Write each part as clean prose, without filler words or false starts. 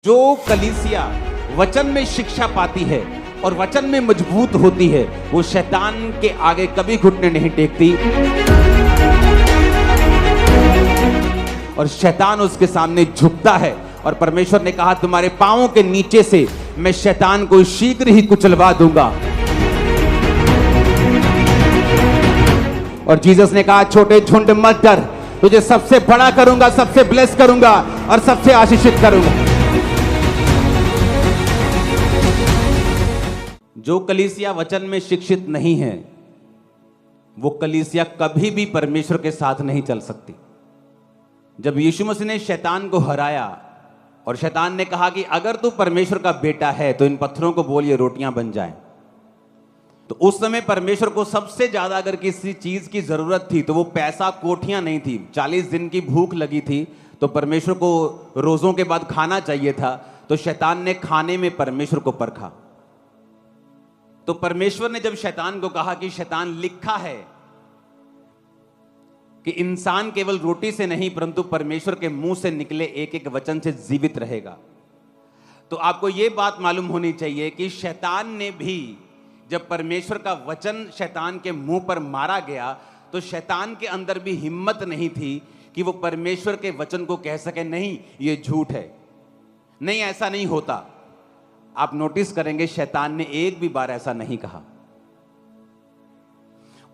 जो कलीसिया वचन में शिक्षा पाती है और वचन में मजबूत होती है, वो शैतान के आगे कभी घुटने नहीं टेकती और शैतान उसके सामने झुकता है। और परमेश्वर ने कहा, तुम्हारे पांवों के नीचे से मैं शैतान को शीघ्र ही कुचलवा दूंगा। और जीसस ने कहा, छोटे झुंड मत डर, तुझे सबसे बड़ा करूंगा, सबसे ब्लेस करूंगा और सबसे आशीषित करूंगा। जो कलीसिया वचन में शिक्षित नहीं है, वो कलीसिया कभी भी परमेश्वर के साथ नहीं चल सकती। जब यीशु मसीह ने शैतान को हराया और शैतान ने कहा कि अगर तू परमेश्वर का बेटा है तो इन पत्थरों को बोल ये रोटियां बन जाएं, तो उस समय परमेश्वर को सबसे ज्यादा अगर किसी चीज की जरूरत थी तो वो पैसा, कोठियां नहीं थी। 40 दिन की भूख लगी थी तो परमेश्वर को रोजों के बाद खाना चाहिए था, तो शैतान ने खाने में परमेश्वर को परखा। तो परमेश्वर ने जब शैतान को कहा कि शैतान, लिखा है कि इंसान केवल रोटी से नहीं परंतु परमेश्वर के मुंह से निकले एक एक वचन से जीवित रहेगा, तो आपको यह बात मालूम होनी चाहिए कि शैतान ने भी, जब परमेश्वर का वचन शैतान के मुंह पर मारा गया, तो शैतान के अंदर भी हिम्मत नहीं थी कि वो परमेश्वर के वचन को कह सके, नहीं ये झूठ है, नहीं ऐसा नहीं होता। आप नोटिस करेंगे शैतान ने एक भी बार ऐसा नहीं कहा।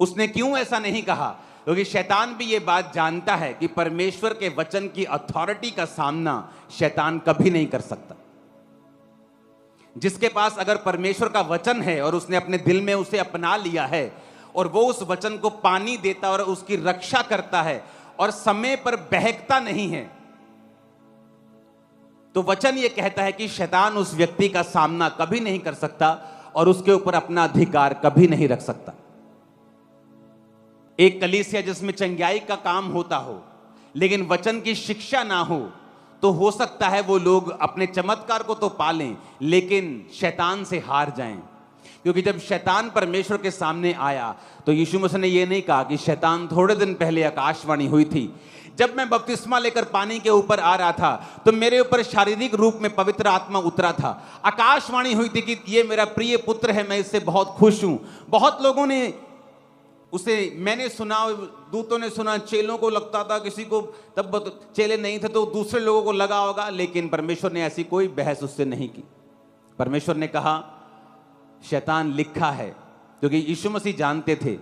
उसने क्यों ऐसा नहीं कहा? क्योंकि शैतान भी यह बात जानता है कि परमेश्वर के वचन की अथॉरिटी का सामना शैतान कभी नहीं कर सकता। जिसके पास अगर परमेश्वर का वचन है और उसने अपने दिल में उसे अपना लिया है और वो उस वचन को पानी देता और उसकी रक्षा करता है और समय पर बहकता नहीं है, तो वचन ये कहता है कि शैतान उस व्यक्ति का सामना कभी नहीं कर सकता और उसके ऊपर अपना अधिकार कभी नहीं रख सकता। एक कलीसिया जिसमें चंगाई का काम होता हो लेकिन वचन की शिक्षा ना हो सकता है वो लोग अपने चमत्कार को तो पालें लेकिन शैतान से हार जाएं। क्योंकि जब शैतान परमेश्वर के सामने आया तो यीशु मसीह ने यह नहीं कहा कि शैतान, थोड़े दिन पहले आकाशवाणी हुई थी, जब मैं बपतिस्मा लेकर पानी के ऊपर आ रहा था तो मेरे ऊपर शारीरिक रूप में पवित्र आत्मा उतरा था। आकाशवाणी हुई थी कि ये मेरा प्रिय पुत्र है, मैं इससे बहुत खुश हूं। बहुत लोगों ने उसे, मैंने सुना, दूतों ने सुना, चेलों को लगता था, किसी को तब चेले नहीं थे तो दूसरे लोगों को लगा होगा, लेकिन परमेश्वर ने ऐसी कोई बहस उससे नहीं की। परमेश्वर ने कहा, शैतान, लिखा है। क्योंकि यीशु मसीह जानते थे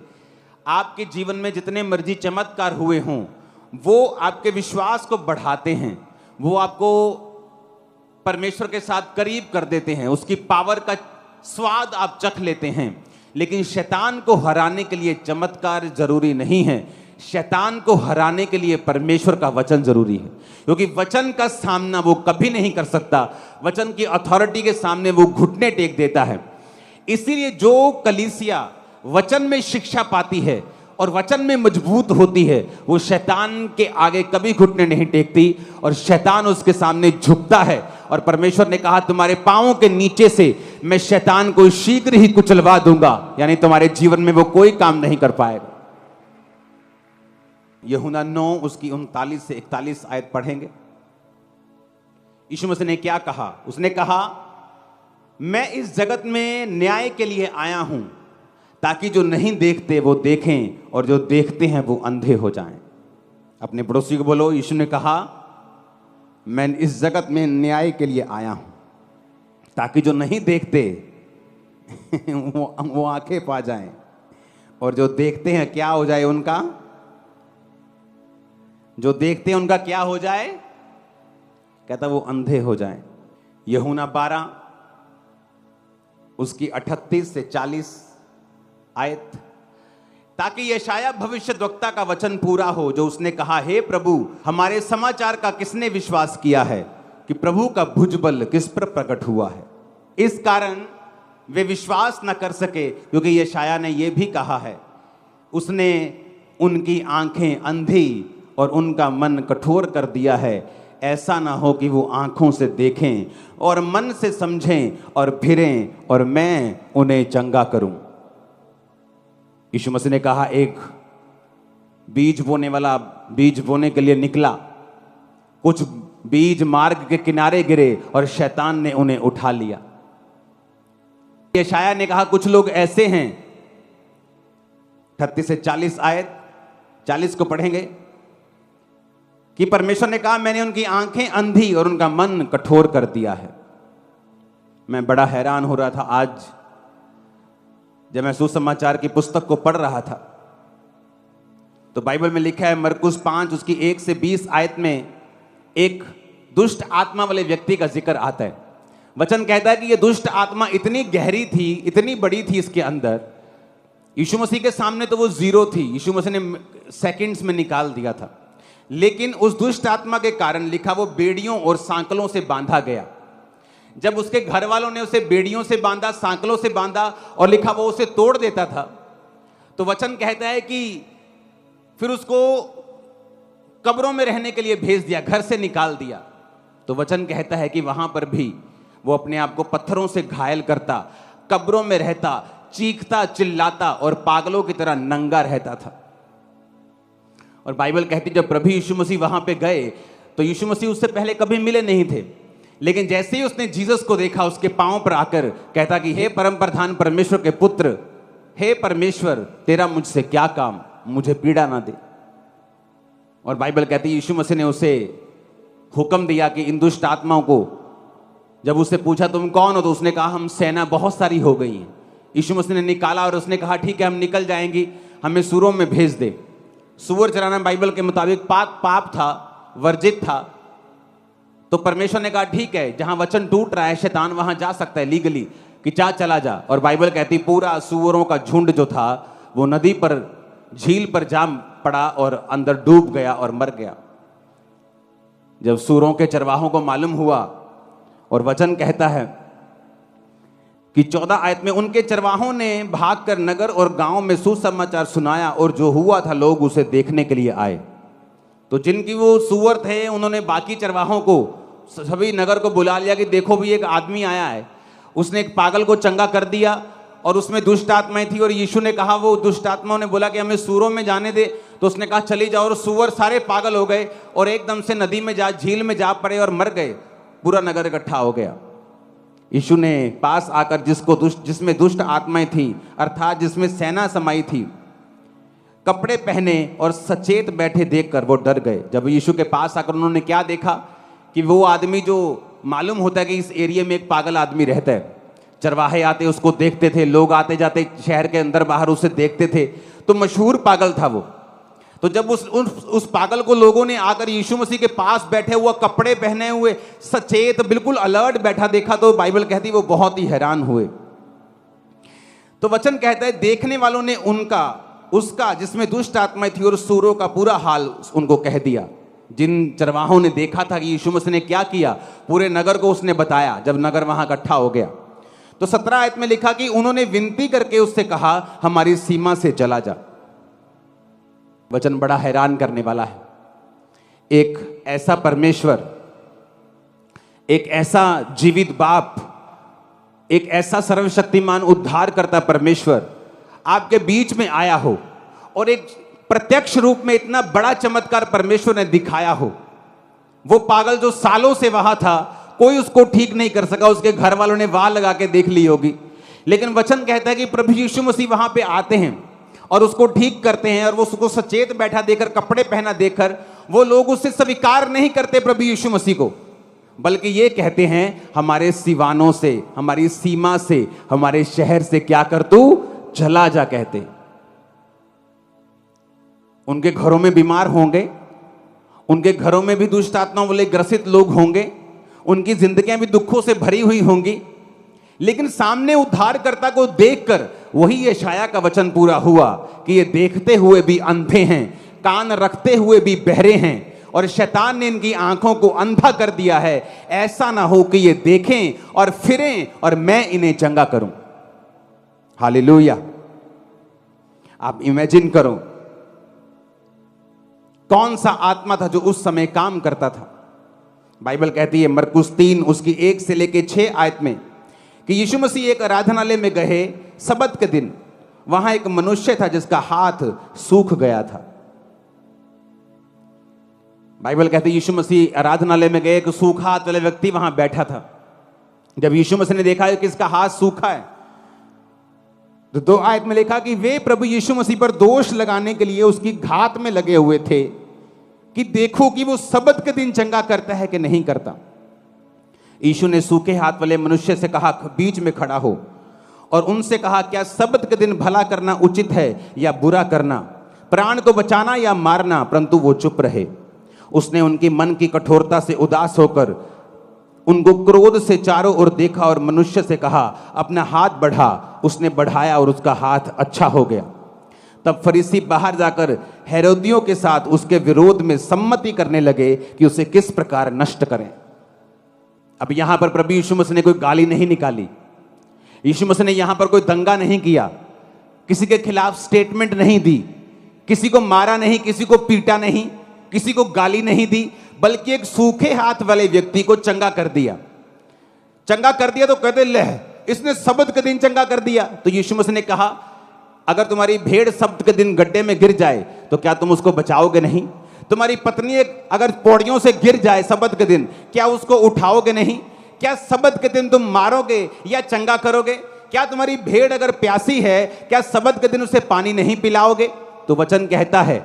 आपके जीवन में जितने मर्जी चमत्कार हुए हों वो आपके विश्वास को बढ़ाते हैं, वो आपको परमेश्वर के साथ करीब कर देते हैं, उसकी पावर का स्वाद आप चख लेते हैं। लेकिन शैतान को हराने के लिए चमत्कार जरूरी नहीं है, शैतान को हराने के लिए परमेश्वर का वचन जरूरी है। क्योंकि वचन का सामना वो कभी नहीं कर सकता, वचन की अथॉरिटी के सामने वो घुटने टेक देता है। इसीलिए जो कलीसिया वचन में शिक्षा पाती है और वचन में मजबूत होती है, वो शैतान के आगे कभी घुटने नहीं टेकती और शैतान उसके सामने झुकता है। और परमेश्वर ने कहा, तुम्हारे पांवों के नीचे से मैं शैतान को शीघ्र ही कुचलवा दूंगा, यानी तुम्हारे जीवन में वो कोई काम नहीं कर पाएगा। यूहन्ना 9 उसकी 39 से 41 आयत पढ़ेंगे। यीशु मसीह ने क्या कहा? उसने कहा, मैं इस जगत में न्याय के लिए आया हूं ताकि जो नहीं देखते वो देखें और जो देखते हैं वो अंधे हो जाएं। अपने पड़ोसी को बोलो, यीशु ने कहा, मैं इस जगत में न्याय के लिए आया हूं ताकि जो नहीं देखते वो आंखें पा जाएं और जो देखते हैं क्या हो जाए उनका, जो देखते हैं उनका क्या हो जाए? कहता वो अंधे हो जाएं। यूहन्ना 12 उसकी 38 से 40 आयत, ताकि यशाया भविष्यद्वक्ता का वचन पूरा हो जो उसने कहा, हे प्रभु, हमारे समाचार का किसने विश्वास किया है कि प्रभु का भुजबल किस पर प्रकट हुआ है। इस कारण वे विश्वास न कर सके, क्योंकि यशाया ने यह भी कहा है, उसने उनकी आंखें अंधी और उनका मन कठोर कर दिया है, ऐसा ना हो कि वो आंखों से देखें और मन से समझें और फिरें और मैं उन्हें चंगा करूं। यीशु मसीह ने कहा, एक बीज बोने वाला बीज बोने के लिए निकला, कुछ बीज मार्ग के किनारे गिरे और शैतान ने उन्हें उठा लिया। यशायाह ने कहा कुछ लोग ऐसे हैं, 38 से 40 आयत, 40 को पढ़ेंगे, कि परमेश्वर ने कहा मैंने उनकी आंखें अंधी और उनका मन कठोर कर दिया है। मैं बड़ा हैरान हो रहा था आज जब मैं सुसमाचार की पुस्तक को पढ़ रहा था, तो बाइबल में लिखा है मरकुस 5 उसकी 1 से 20 आयत में एक दुष्ट आत्मा वाले व्यक्ति का जिक्र आता है। वचन कहता है कि यह दुष्ट आत्मा इतनी गहरी थी, इतनी बड़ी थी इसके अंदर, यीशु मसीह के सामने तो वो जीरो थी, यीशु मसीह ने सेकंड्स में निकाल दिया था, लेकिन उस दुष्ट आत्मा के कारण लिखा वो बेड़ियों और सांकलों से बांधा गया। जब उसके घर वालों ने उसे बेड़ियों से बांधा, सांकलों से बांधा और लिखा वो उसे तोड़ देता था, तो वचन कहता है कि फिर उसको कब्रों में रहने के लिए भेज दिया, घर से निकाल दिया। तो वचन कहता है कि वहां पर भी वो अपने आप को पत्थरों से घायल करता, कब्रों में रहता, चीखता चिल्लाता और पागलों की तरह नंगा रहता था। और बाइबल कहती जब प्रभु यीशु मसीह वहां पे गए तो यीशु मसीह उससे पहले कभी मिले नहीं थे, लेकिन जैसे ही उसने जीसस को देखा उसके पांव पर आकर कहता कि हे परम प्रधान परमेश्वर के पुत्र, हे परमेश्वर तेरा मुझसे क्या काम, मुझे पीड़ा ना दे। और बाइबल कहती यीशु मसीह ने उसे हुक्म दिया कि इन दुष्ट आत्माओं को, जब उससे पूछा तुम कौन हो, तो उसने कहा हम सेना बहुत सारी हो गई हैं। यीशु मसीह ने निकाला और उसने कहा ठीक है हम निकल जाएंगी, हमें सूरों में भेज दे। सूअर चराना बाइबल के मुताबिक पाप था, वर्जित था। तो परमेश्वर ने कहा ठीक है, जहां वचन टूट रहा है शैतान वहां जा सकता है लीगली, कि चला जा। और बाइबल कहती पूरा सूअरों का झुंड जो था वो नदी पर, झील पर जा पड़ा और अंदर डूब गया और मर गया। जब सूअरों के चरवाहों को मालूम हुआ, और वचन कहता है कि 14 आयत में उनके चरवाहों ने भागकर नगर और गांव में सुसमाचार सुनाया और जो हुआ था लोग उसे देखने के लिए आए। तो जिनकी वो सूअर थे उन्होंने बाकी चरवाहों को, सभी नगर को बुला लिया कि देखो भी एक आदमी आया है, उसने एक पागल को चंगा कर दिया और उसमें दुष्ट आत्माएं थी। और यीशु ने कहा, वो दुष्ट आत्माओं ने बोला कि हमें सूअरों में जाने दे, तो उसने कहा चली जाओ। और सूअर सारे पागल हो गए और एकदम से नदी में जा, झील में जा पड़े और मर गए। पूरा नगर इकट्ठा हो गया। यीशु ने पास आकर जिसमें दुष्ट आत्माएं थी, अर्थात जिसमें सेना समाई थी, कपड़े पहने और सचेत बैठे देखकर वो डर गए। जब यीशु के पास आकर उन्होंने क्या देखा कि वो आदमी, जो मालूम होता है कि इस एरिया में एक पागल आदमी रहता है, चरवाहे आते उसको देखते थे, लोग आते जाते शहर के अंदर बाहर उसे देखते थे, तो मशहूर पागल था वो। तो जब उस पागल को लोगों ने आकर यीशु मसीह के पास बैठे हुआ, कपड़े पहने हुए, सचेत, बिल्कुल अलर्ट बैठा देखा, तो बाइबल कहती वो बहुत ही हैरान हुए। तो वचन कहता है देखने वालों ने उसका जिसमें दुष्ट आत्माएं थी और सूरों का पूरा हाल उनको कह दिया। जिन चरवाहों ने देखा था कि यीशु मसीह ने क्या किया, पूरे नगर को उसने बताया। जब नगर वहां इकट्ठा हो गया तो 17 आयत में लिखा कि उन्होंने विनती करके उससे कहा हमारी सीमा से चला जा। वचन बड़ा हैरान करने वाला है। एक ऐसा परमेश्वर, एक ऐसा जीवित बाप, एक ऐसा सर्वशक्तिमान उद्धार करता परमेश्वर आपके बीच में आया हो और एक प्रत्यक्ष रूप में इतना बड़ा चमत्कार परमेश्वर ने दिखाया हो। वो पागल जो सालों से वहां था, कोई उसको ठीक नहीं कर सका, उसके घर वालों ने वाह लगा के देख ली होगी, लेकिन वचन कहता है कि प्रभु यीशु मसीह वहां पे आते हैं और उसको ठीक करते हैं। और वो उसको सचेत बैठा देकर, कपड़े पहना देकर, वो लोग उससे स्वीकार नहीं करते प्रभु यीशु मसीह को, बल्कि ये कहते हैं हमारे सिवानों से, हमारी सीमा से, हमारे शहर से क्या कर तू चला जा। कहते उनके घरों में बीमार होंगे, उनके घरों में भी दुष्ट आत्माओं वाले ग्रसित लोग होंगे, उनकी जिंदगियां भी दुखों से भरी हुई होंगी, लेकिन सामने उद्धारकर्ता को देखकर वही यशायाह का वचन पूरा हुआ कि ये देखते हुए भी अंधे हैं, कान रखते हुए भी बहरे हैं, और शैतान ने इनकी आंखों को अंधा कर दिया है, ऐसा ना हो कि ये देखें और फिरें और मैं इन्हें चंगा करूं। हालेलुया। आप इमेजिन करो कौन सा आत्मा था जो उस समय काम करता था। बाइबल कहती है मरकुस 3 उसकी 1 से लेके 6 आयत में कि यीशु मसीह एक आराधनालय में गए सबत के दिन। वहां एक मनुष्य था जिसका हाथ सूख गया था। बाइबल कहते यीशु मसीह आराधनालय में गए, एक सूखा हाथ वाला व्यक्ति वहां बैठा था। जब यीशु मसीह ने देखा कि इसका हाथ सूखा है, तो 2 आयत में लिखा कि वे प्रभु यीशु मसीह पर दोष लगाने के लिए उसकी घात में लगे हुए थे कि देखो कि वो सबत के दिन चंगा करता है कि नहीं करता। यीशु ने सूखे हाथ वाले मनुष्य से कहा, बीच में खड़ा हो, और उनसे कहा, क्या सबत के दिन भला करना उचित है या बुरा करना, प्राण को बचाना या मारना? परंतु वो चुप रहे। उसने उनकी मन की कठोरता से उदास होकर उनको क्रोध से चारों ओर देखा और मनुष्य से कहा, अपना हाथ बढ़ा। उसने बढ़ाया और उसका हाथ अच्छा हो गया। तब फरीसी बाहर जाकर हेरोदियों के साथ उसके विरोध में सम्मति करने लगे कि उसे किस प्रकार नष्ट करें। अब यहां पर प्रभु यीशु मसीह ने कोई गाली नहीं निकाली, यीशु मसीह ने यहां पर कोई दंगा नहीं किया, किसी के खिलाफ स्टेटमेंट नहीं दी, किसी को मारा नहीं, किसी को पीटा नहीं, किसी को गाली नहीं दी, बल्कि एक सूखे हाथ वाले व्यक्ति को चंगा कर दिया। चंगा कर दिया तो कहते ले, इसने सबत के दिन चंगा कर दिया। तो यीशु मसीह ने कहा, अगर तुम्हारी भेड़ सबत के दिन गड्ढे में गिर जाए तो क्या तुम उसको बचाओगे नहीं? तुम्हारी पत्नी अगर पौड़ियों से गिर जाए सबत के दिन, क्या उसको उठाओगे नहीं? क्या सबत के दिन तुम मारोगे या चंगा करोगे? क्या तुम्हारी भेड़ अगर प्यासी है, क्या सबत के दिन उसे पानी नहीं पिलाओगे? तो वचन कहता है,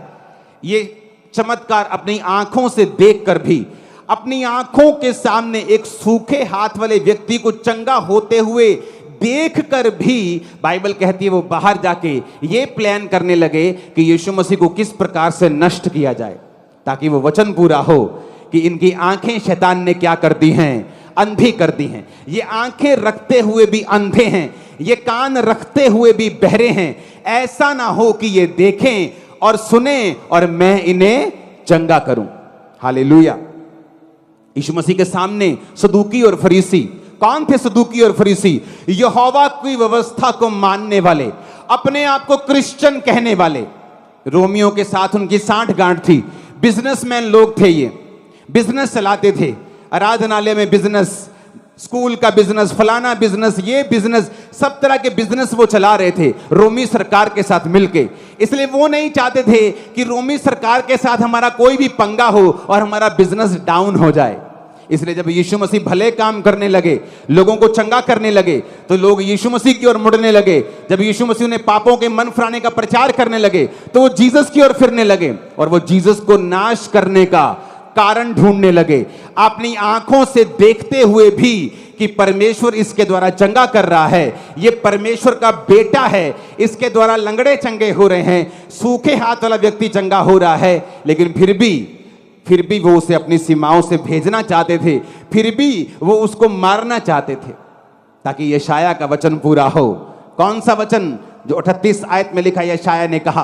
ये चमत्कार अपनी आंखों से देखकर भी, अपनी आंखों के सामने एक सूखे हाथ वाले व्यक्ति को चंगा होते हुए देखकर भी, बाइबल कहती है वो बाहर जाके ये प्लान करने लगे कि यीशु मसीह को किस प्रकार से नष्ट किया जाए, ताकि वो वचन पूरा हो कि इनकी आंखें शैतान ने क्या कर दी हैं? अंधी कर दी हैं। ये आंखें रखते हुए भी अंधे हैं, ये कान रखते हुए भी बहरे हैं। ऐसा ना हो कि ये देखें और सुने और मैं इन्हें चंगा करूं। हालेलुया। यीशु मसीह के सामने सदूकी और फरीसी, कौन थे सदूकी और फरीसी? यहोवा की व्यवस्था को मानने वाले, अपने आप को क्रिश्चियन कहने वाले। रोमियों के साथ उनकी साठ गांठ थी। बिजनेसमैन लोग थे, ये बिजनेस चलाते थे, आराधनालय में बिजनेस, स्कूल का बिजनेस, फलाना बिजनेस, ये बिजनेस, सब तरह के बिजनेस वो चला रहे थे रोमी सरकार के साथ मिलके। इसलिए वो नहीं चाहते थे कि रोमी सरकार के साथ हमारा कोई भी पंगा हो और हमारा बिजनेस डाउन हो जाए। इसलिए जब यीशु मसीह भले काम करने लगे, लोगों को चंगा करने लगे, तो लोग यीशु मसीह की ओर मुड़ने लगे। जब यीशु मसीह ने पापों के मन फिराने का प्रचार करने लगे, तो वो जीसस की ओर फिरने लगे और वो जीसस को नाश करने का कारण ढूंढने लगे, अपनी आंखों से देखते हुए भी कि परमेश्वर इसके द्वारा चंगा कर रहा है, ये परमेश्वर का बेटा है, इसके द्वारा लंगड़े चंगे हो रहे हैं, सूखे हाथ वाला व्यक्ति चंगा हो रहा है। लेकिन फिर भी वो उसे अपनी सीमाओं से भेजना चाहते थे, फिर भी वो उसको मारना चाहते थे, ताकि यशाया का वचन पूरा हो। कौन सा वचन? जो 38 आयत में लिखा, यशाया ने कहा,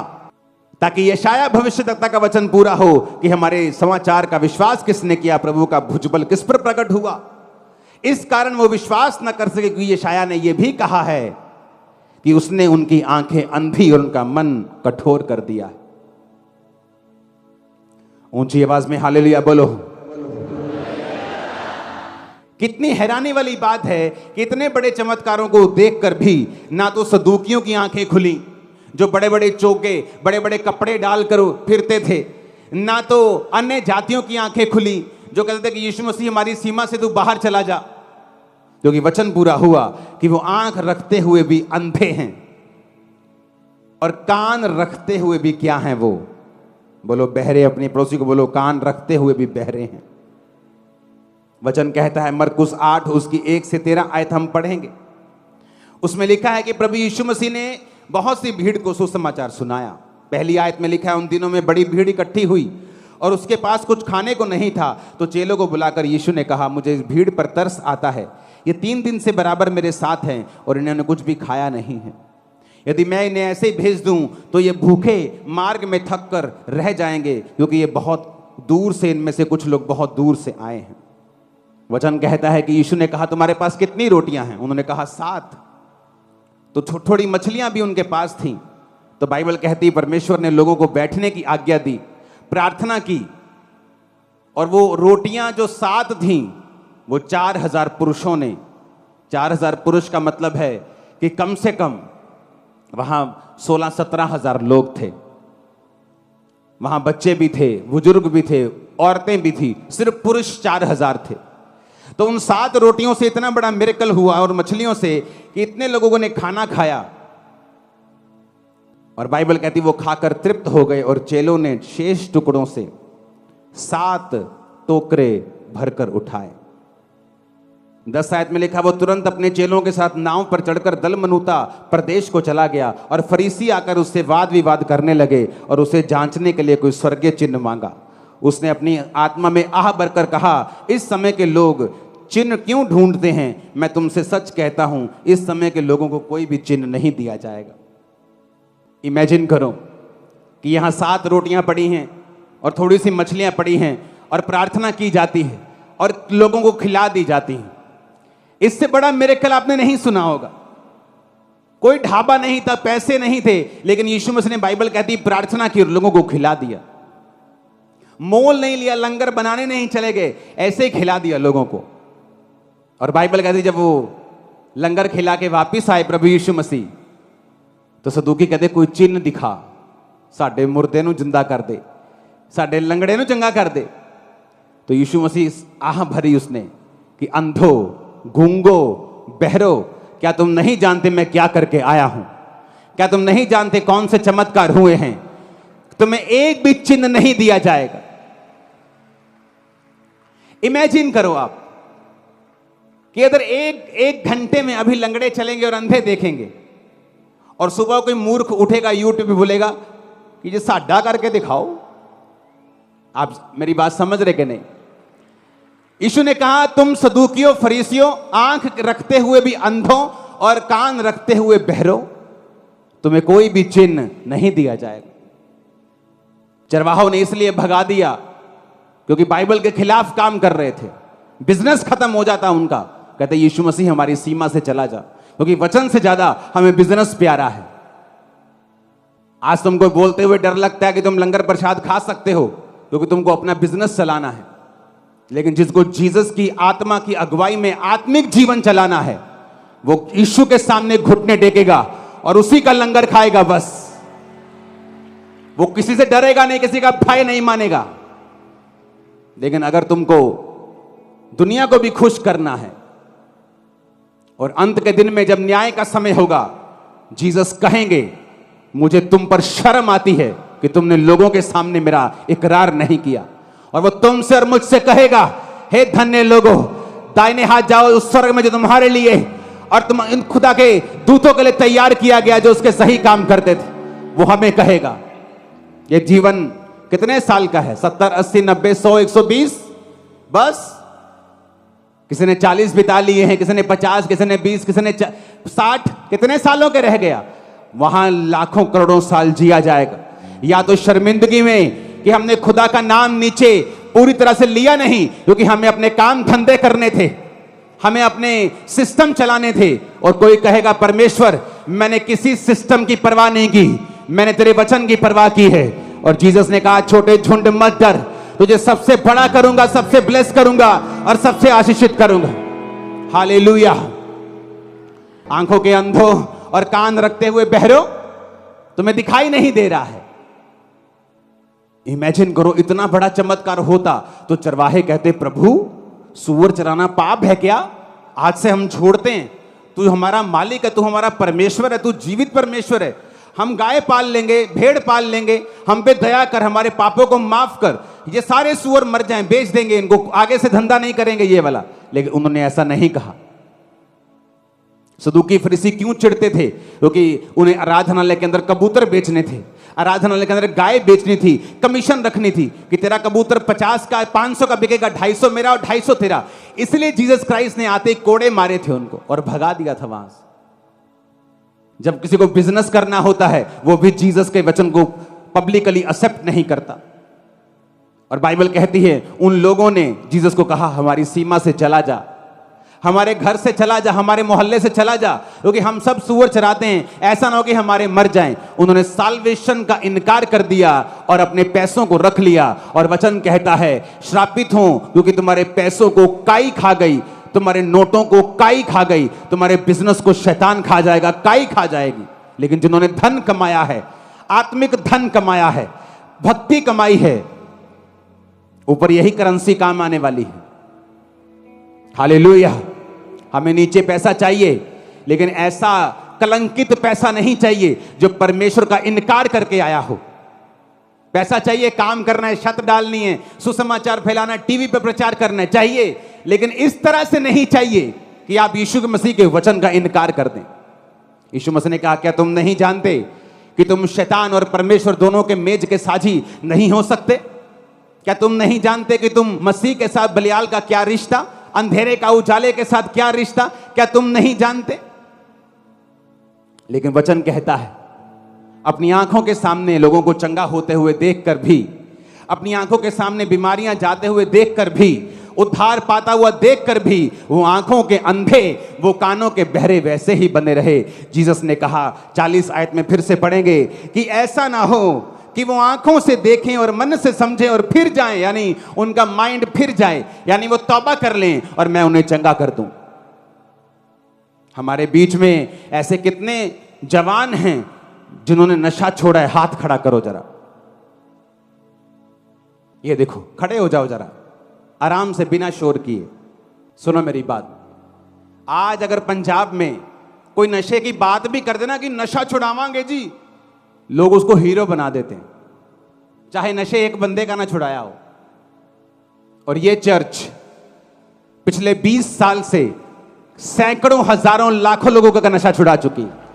ताकि यशाया भविष्यद्वक्ता का वचन पूरा हो कि हमारे समाचार का विश्वास किसने किया, प्रभु का भुजबल किस पर प्रकट हुआ। इस कारण वो विश्वास न कर सके, क्योंकि यशाया ने यह भी कहा है कि उसने उनकी आंखें अंधी और उनका मन कठोर कर दिया। ऊंची आवाज में हालेलुया बोलो। कितनी हैरानी वाली बात है कि इतने बड़े चमत्कारों को देखकर भी ना तो सदूकियों की आंखें खुली, जो बड़े बड़े चौके, बड़े बड़े कपड़े डालकर फिरते थे, ना तो अन्य जातियों की आंखें खुली, जो कहते थे कि यीशु मसीह हमारी सीमा से तू बाहर चला जा, क्योंकि वचन पूरा हुआ कि वो आंख रखते हुए भी अंधे हैं और कान रखते हुए भी क्या हैं? वो बोलो बहरे। अपने पड़ोसी को बोलो, कान रखते हुए भी बहरे हैं। वचन कहता है, मरकुस 8 उसकी 1 से 13 आयत हम पढ़ेंगे। उसमें लिखा है कि प्रभु यीशु मसीह ने बहुत सी भीड़ को सुसमाचार सुनाया। पहली आयत में लिखा है, उन दिनों में बड़ी भीड़ इकट्ठी हुई और उसके पास कुछ खाने को नहीं था, तो चेलों को बुलाकर यीशु ने कहा, मुझे इस भीड़ पर तरस आता है, ये 3 दिन से बराबर मेरे साथ हैं और इन्होंने कुछ भी खाया नहीं है। यदि मैं इन्हें ऐसे ही भेज दूं तो ये भूखे मार्ग में थक कर रह जाएंगे, क्योंकि ये बहुत दूर से, इनमें से कुछ लोग बहुत दूर से आए हैं। वचन कहता है कि यीशु ने कहा, तुम्हारे पास कितनी रोटियां हैं? उन्होंने कहा 7। तो थोड़ी मछलियां भी उनके पास थीं। तो बाइबल कहती, परमेश्वर ने लोगों को बैठने की आज्ञा दी, प्रार्थना की, और वो रोटियां जो 7 थीं वो 4000 पुरुषों ने, 4000 पुरुष का मतलब है कि कम से कम वहां 16-17 हजार लोग थे। वहां बच्चे भी थे, बुजुर्ग भी थे, औरतें भी थी, सिर्फ पुरुष 4000 थे। तो उन 7 रोटियों से इतना बड़ा मिरेकल हुआ और मछलियों से कि इतने लोगों ने खाना खाया। और बाइबल कहती वो खाकर तृप्त हो गए और चेलों ने शेष टुकड़ों से 7 टोकरे भरकर उठाए। 10 आयत में लिखा वो तुरंत अपने चेलों के साथ नाव पर चढ़कर दलमनूता प्रदेश को चला गया और फरीसी आकर उससे वाद विवाद करने लगे और उसे जांचने के लिए कोई स्वर्गीय चिन्ह मांगा। उसने अपनी आत्मा में आह भरकर कहा, इस समय के लोग चिन्ह क्यों ढूंढते हैं? मैं तुमसे सच कहता हूं, इस समय के लोगों को कोई भी चिन्ह नहीं दिया जाएगा। इमेजिन करो कि यहां 7 रोटियां पड़ी हैं और थोड़ी सी मछलियां पड़ी हैं और प्रार्थना की जाती है और लोगों को खिला दी जाती है। इससे बड़ा मिरेकल आपने नहीं सुना होगा। कोई ढाबा नहीं था, पैसे नहीं थे, लेकिन यीशु मसीह ने, बाइबल कहती, प्रार्थना की और लोगों को खिला दिया। मोल नहीं लिया, लंगर बनाने नहीं चले गए, ऐसे ही खिला दिया लोगों को। और बाइबल कहती जब वो लंगर खिला के वापिस आए प्रभु यीशु मसीह, तो सदूकी कहते कोई चिन्ह दिखा, साडे मुर्दे नूं जिंदा कर दे, साडे लंगड़े नूं चंगा कर दे। तो यीशु मसीह आह भरी उसने कि अंधो, गूंगो, बहरो, क्या तुम नहीं जानते मैं क्या करके आया हूं? क्या तुम नहीं जानते कौन से चमत्कार हुए हैं? तुम्हें एक भी चिन्ह नहीं दिया जाएगा। इमेजिन करो आप कि अगर एक घंटे में अभी लंगड़े चलेंगे और अंधे देखेंगे और सुबह कोई मूर्ख उठेगा यूट्यूब पे बोलेगा कि ये साडा करके दिखाओ। आप मेरी बात समझ रहे कि नहीं? यीशु ने कहा तुम सदूकियों, फरीसियों, आंख रखते हुए भी अंधों और कान रखते हुए बहरों, तुम्हें कोई भी चिन्ह नहीं दिया जाएगा। चरवाहों ने इसलिए भगा दिया क्योंकि बाइबल के खिलाफ काम कर रहे थे, बिजनेस खत्म हो जाता उनका। कहते यीशु मसीह हमारी सीमा से चला जा, क्योंकि वचन से ज्यादा हमें बिजनेस प्यारा है। आज तुमको बोलते हुए डर लगता है कि तुम लंगर प्रसाद खा सकते हो क्योंकि तुमको अपना बिजनेस चलाना है, लेकिन जिसको जीसस की आत्मा की अगुवाई में आत्मिक जीवन चलाना है, वो यीशु के सामने घुटने टेकेगा और उसी का लंगर खाएगा। बस वो किसी से डरेगा नहीं, किसी का भय नहीं मानेगा। लेकिन अगर तुमको दुनिया को भी खुश करना है और अंत के दिन में जब न्याय का समय होगा, जीसस कहेंगे मुझे तुम पर शर्म आती है कि तुमने लोगों के सामने मेरा इकरार नहीं किया। और वो तुमसे और मुझसे कहेगा, हे धन्य लोगों, दाहिने हाथ जाओ उस स्वर्ग में जो तुम्हारे लिए और तुम इन खुदा के दूतों के लिए तैयार किया गया, जो उसके सही काम करते थे। वो हमें कहेगा ये जीवन कितने साल का है? 70, 80, 90, 100, 120? बस किसी ने 40 बिता लिए हैं, किसी ने 50, किसी ने 20, किसी ने 60। कितने सालों के रह गया? वहां लाखों करोड़ों साल जिया जाएगा। या तो शर्मिंदगी में कि हमने खुदा का नाम नीचे पूरी तरह से लिया नहीं, क्योंकि हमें अपने काम धंधे करने थे, हमें अपने सिस्टम चलाने थे। और कोई कहेगा परमेश्वर मैंने किसी सिस्टम की परवाह नहीं की, मैंने तेरे वचन की परवाह की है। और जीसस ने कहा छोटे झुंड मत डर, तुझे सबसे बड़ा करूंगा, सबसे ब्लेस करूंगा और सबसे आशीषित करूंगा। हालेलुया। आंखों के अंधों और कान रखते हुए बहरों, तुम्हें दिखाई नहीं दे रहा है। इमेजिन करो इतना बड़ा चमत्कार होता तो चरवाहे कहते प्रभु सूअर चराना पाप है क्या? आज से हम छोड़ते हैं, तू हमारा मालिक है, तू हमारा परमेश्वर है, तू जीवित परमेश्वर है। हम गाय पाल लेंगे, भेड़ पाल लेंगे, हम पे दया कर, हमारे पापों को माफ कर। ये सारे सूअर मर जाएं, बेच देंगे इनको, आगे से धंधा नहीं करेंगे ये वाला। लेकिन उन्होंने ऐसा नहीं कहा। सदूकी फरीसी क्यों चिढ़ते थे? क्योंकि उन्हें आराधनालय के अंदर कबूतर बेचने थे, आराधनालय के अंदर गाय बेचनी थी, कमीशन रखनी थी कि तेरा कबूतर 50 का 500 का बिकेगा, 250 मेरा और 250 तेरा। इसलिए जीसस क्राइस्ट ने आते कोड़े मारे थे उनको और भगा दिया था वहां से। जब किसी को बिजनेस करना होता है, वो भी जीसस के वचन को पब्लिकली एक्सेप्ट नहीं करता। और बाइबल कहती है उन लोगों ने जीसस को कहा हमारी सीमा से चला जा, हमारे घर से चला जा, हमारे मोहल्ले से चला जा, क्योंकि हम सब सूअर चराते हैं, ऐसा ना हो कि हमारे मर जाएं। उन्होंने साल्वेशन का इनकार कर दिया और अपने पैसों को रख लिया। और वचन कहता है श्रापित हो क्योंकि तुम्हारे पैसों को काई खा गई, तुम्हारे नोटों को काई खा गई, तुम्हारे बिजनेस को शैतान खा जाएगा, काई खा जाएगी। लेकिन जिन्होंने धन कमाया है, आत्मिक धन कमाया है, भक्ति कमाई है, ऊपर यही करेंसी काम आने वाली है। हालेलुया। हमें नीचे पैसा चाहिए, लेकिन ऐसा कलंकित पैसा नहीं चाहिए जो परमेश्वर का इनकार करके आया हो। पैसा चाहिए, काम करना है, छत डालनी है, सुसमाचार फैलाना, टीवी पर प्रचार करना चाहिए, लेकिन इस तरह से नहीं चाहिए कि आप यीशु मसीह के वचन का इनकार कर दें। यीशु मसीह ने कहा, क्या तुम नहीं जानते कि तुम शैतान और परमेश्वर दोनों के मेज के साझी नहीं हो सकते? क्या तुम नहीं जानते कि तुम मसीह के साथ बलियाल का क्या रिश्ता, अंधेरे का उजाले के साथ क्या रिश्ता? क्या तुम नहीं जानते? लेकिन वचन कहता है, अपनी आंखों के सामने लोगों को चंगा होते हुए देखकर भी, अपनी आंखों के सामने बीमारियां जाते हुए देखकर भी, उद्धार पाता हुआ देखकर भी वो आंखों के अंधे, वो कानों के बहरे वैसे ही बने रहे। जीसस ने कहा, 40 आयत में फिर से पढ़ेंगे कि ऐसा ना हो कि वो आंखों से देखें और मन से समझें और फिर जाएं, यानी उनका माइंड फिर जाए, यानी वो तौबा कर लें और मैं उन्हें चंगा कर दूं। हमारे बीच में ऐसे कितने जवान हैं जिन्होंने नशा छोड़ा है? हाथ खड़ा करो जरा। ये देखो, खड़े हो जाओ जरा, आराम से, बिना शोर किए। सुनो मेरी बात, आज अगर पंजाब में कोई नशे की बात भी कर देना कि नशा छुड़ावांगे जी, लोग उसको हीरो बना देते हैं, चाहे नशे एक बंदे का ना छुड़ाया हो। और ये चर्च पिछले 20 साल से सैकड़ों, हजारों, लाखों लोगों का नशा छुड़ा चुकी है।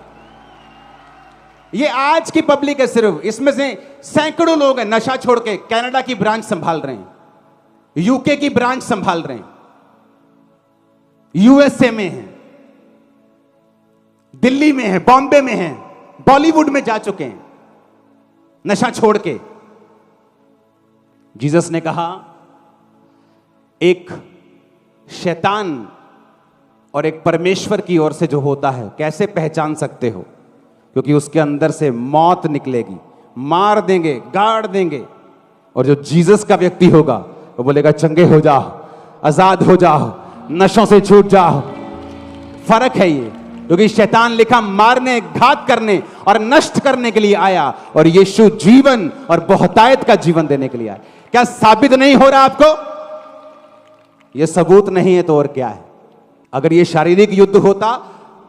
ये आज की पब्लिक है सिर्फ, इसमें से सैकड़ों लोग हैं नशा छोड़ के कनाडा की ब्रांच संभाल रहे हैं, यूके की ब्रांच संभाल रहे हैं, यूएसए में हैं, दिल्ली में हैं, बॉम्बे में हैं, बॉलीवुड में जा चुके हैं नशा छोड़ के। जीसस ने कहा, एक शैतान और एक परमेश्वर की ओर से जो होता है कैसे पहचान सकते हो? क्योंकि उसके अंदर से मौत निकलेगी, मार देंगे, गाड़ देंगे। और जो जीसस का व्यक्ति होगा वो बोलेगा, चंगे हो जाओ, आजाद हो जाओ, नशों से छूट जाओ। फर्क है ये, क्योंकि शैतान लिखा मारने, घात करने और नष्ट करने के लिए आया, और यीशु जीवन और बहुतायत का जीवन देने के लिए आया। क्या साबित नहीं हो रहा आपको? यह सबूत नहीं है तो और क्या है? अगर यह शारीरिक युद्ध होता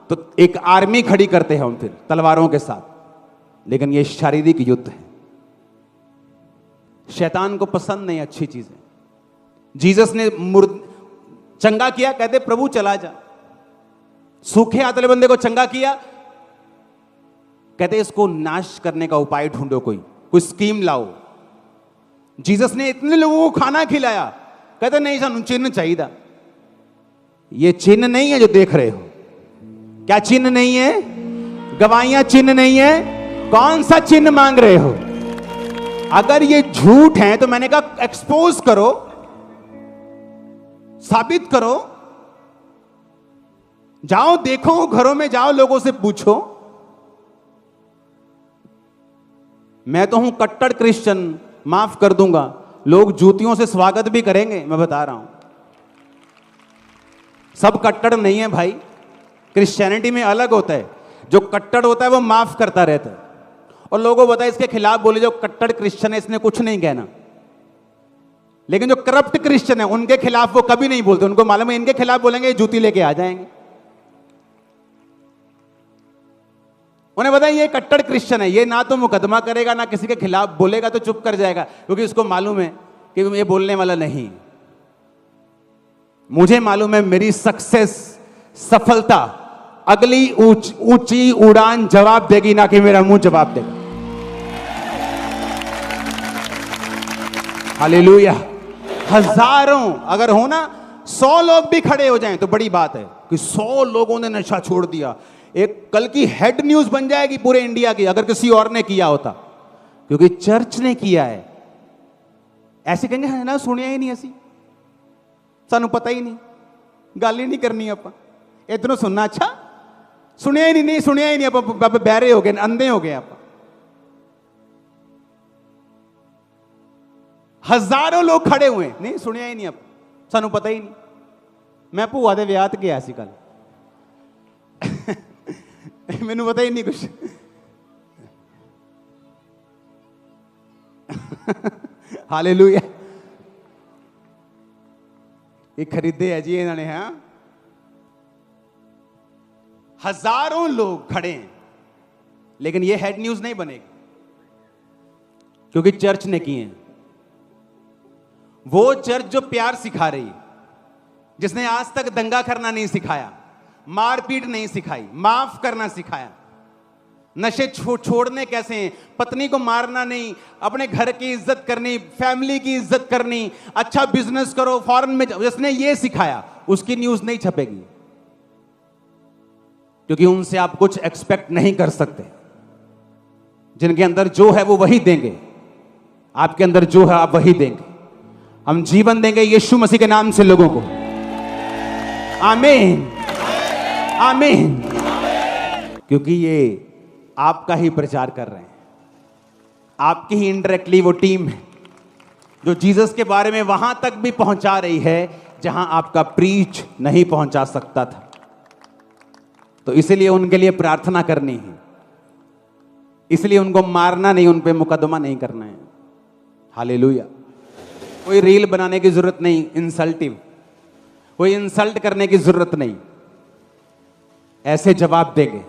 तो एक आर्मी खड़ी करते हैं हम फिर तलवारों के साथ, लेकिन यह शारीरिक युद्ध है। शैतान को पसंद नहीं अच्छी चीजें। जीसस ने चंगा किया, कहते प्रभु चला जा। सूखे हाथ बंदे को चंगा किया, कहते इसको नाश करने का उपाय ढूंढो, कोई स्कीम लाओ। जीसस ने इतने लोगों को खाना खिलाया, कहते नहीं सानू चिन्ह चाहिए। ये चिन्ह नहीं है जो देख रहे हो। क्या चिन्ह नहीं है? गवाहियां चिन्ह नहीं है। कौन सा चिन्ह मांग रहे हो? अगर ये झूठ है तो मैंने कहा एक्सपोज करो, साबित करो। जाओ देखो, घरों में जाओ, लोगों से पूछो। मैं तो हूं कट्टर क्रिश्चियन, माफ कर दूंगा, लोग जूतियों से स्वागत भी करेंगे, मैं बता रहा हूं। सब कट्टर नहीं है भाई, क्रिश्चियनिटी में अलग होता है। जो कट्टर होता है वो माफ करता रहता है, और लोगों को बताया इसके खिलाफ बोले जो कट्टर क्रिश्चियन है इसने कुछ नहीं कहना। लेकिन जो करप्ट क्रिश्चियन है उनके खिलाफ वो कभी नहीं बोलते, उनको मालूम है इनके खिलाफ बोलेंगे जूती लेके आ जाएंगे। उन्हें बताया ये कट्टर क्रिश्चियन है, ये ना तो मुकदमा करेगा ना किसी के खिलाफ बोलेगा, तो चुप कर जाएगा, क्योंकि उसको मालूम है कि ये बोलने वाला नहीं। मुझे मालूम है मेरी सक्सेस, सफलता अगली ऊंची उड़ान जवाब देगी, ना कि मेरा मुंह जवाब देगा। हालेलुया। हजारों अगर हो ना, 100 लोग भी खड़े हो जाएं तो बड़ी बात है कि 100 लोगों ने नशा छोड़ दिया। एक कल की हेड न्यूज बन जाएगी पूरे इंडिया की, अगर किसी और ने किया होता, क्योंकि चर्च ने किया है। ऐसे कहेंगे है ना, सुनिया ही नहीं, ऐसी सानू पता ही नहीं, गल ही नहीं करनी आप इधरों सुनना। अच्छा सुनिया ही नहीं, सुनिया ही नहीं, आप बहरे हो गए, अंधे हो गए आप। हजारों लोग खड़े हुए, नहीं सुनिया ही नहीं, आप सानू पता ही नहीं। मैं भूआ दे विआह ते गया सी कल, मैनू पता ही नहीं कुछ। हालेलुया। ये खरीदे है जी इन्होंने, हाँ। हजारों लोग खड़े हैं, लेकिन ये हेड न्यूज नहीं बनेगी क्योंकि चर्च ने किए हैं। वो चर्च जो प्यार सिखा रही, जिसने आज तक दंगा करना नहीं सिखाया, मारपीट नहीं सिखाई, माफ करना सिखाया, नशे छोड़ने कैसे हैं, पत्नी को मारना नहीं, अपने घर की इज्जत करनी, फैमिली की इज्जत करनी, अच्छा बिजनेस करो, फॉरेन में जिसने ये सिखाया, उसकी न्यूज नहीं छपेगी क्योंकि उनसे आप कुछ एक्सपेक्ट नहीं कर सकते। जिनके अंदर जो है वो वही देंगे, आपके अंदर जो है आप वही देंगे। हम जीवन देंगे यीशु मसीह के नाम से लोगों को। आमीन, आमीन। क्योंकि ये आपका ही प्रचार कर रहे हैं, आपकी ही इनडायरेक्टली वो टीम है जो जीसस के बारे में वहां तक भी पहुंचा रही है जहां आपका प्रीच नहीं पहुंचा सकता था। तो इसलिए उनके लिए प्रार्थना करनी है, इसलिए उनको मारना नहीं, उन पे मुकदमा नहीं करना है। हालेलुया। कोई रील बनाने की जरूरत नहीं, इंसल्टिव, कोई इंसल्ट करने की जरूरत नहीं। ऐसे जवाब देंगे।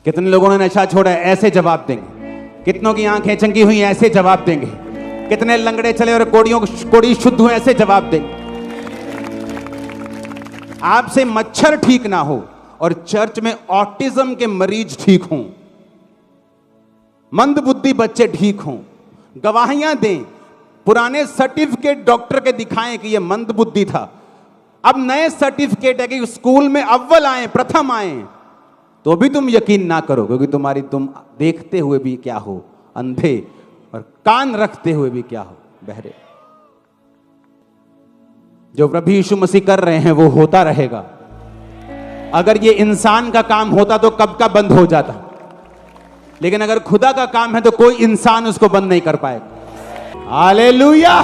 कितने लोगों ने नशा छोड़ा है, ऐसे जवाब देंगे। कितनों की आंखें चंगी हुई, ऐसे जवाब देंगे। कितने लंगड़े चले और कोड़ी शुद्ध हुए, ऐसे जवाब देंगे। आपसे मच्छर ठीक ना हो और चर्च में ऑटिज्म के मरीज ठीक हों, मंदबुद्धि बच्चे ठीक हों, गवाहियां दें, पुराने सर्टिफिकेट डॉक्टर के दिखाएं कि यह मंदबुद्धि था, अब नए सर्टिफिकेट है कि स्कूल में अव्वल आए, प्रथम आए, तो भी तुम यकीन ना करो क्योंकि तुम देखते हुए भी क्या हो, अंधे, और कान रखते हुए भी क्या हो, बहरे। जो प्रभु यीशु मसीह कर रहे हैं वो होता रहेगा। अगर ये इंसान का काम होता तो कब का बंद हो जाता, लेकिन अगर खुदा का काम है तो कोई इंसान उसको बंद नहीं कर पाएगा। हालेलुया।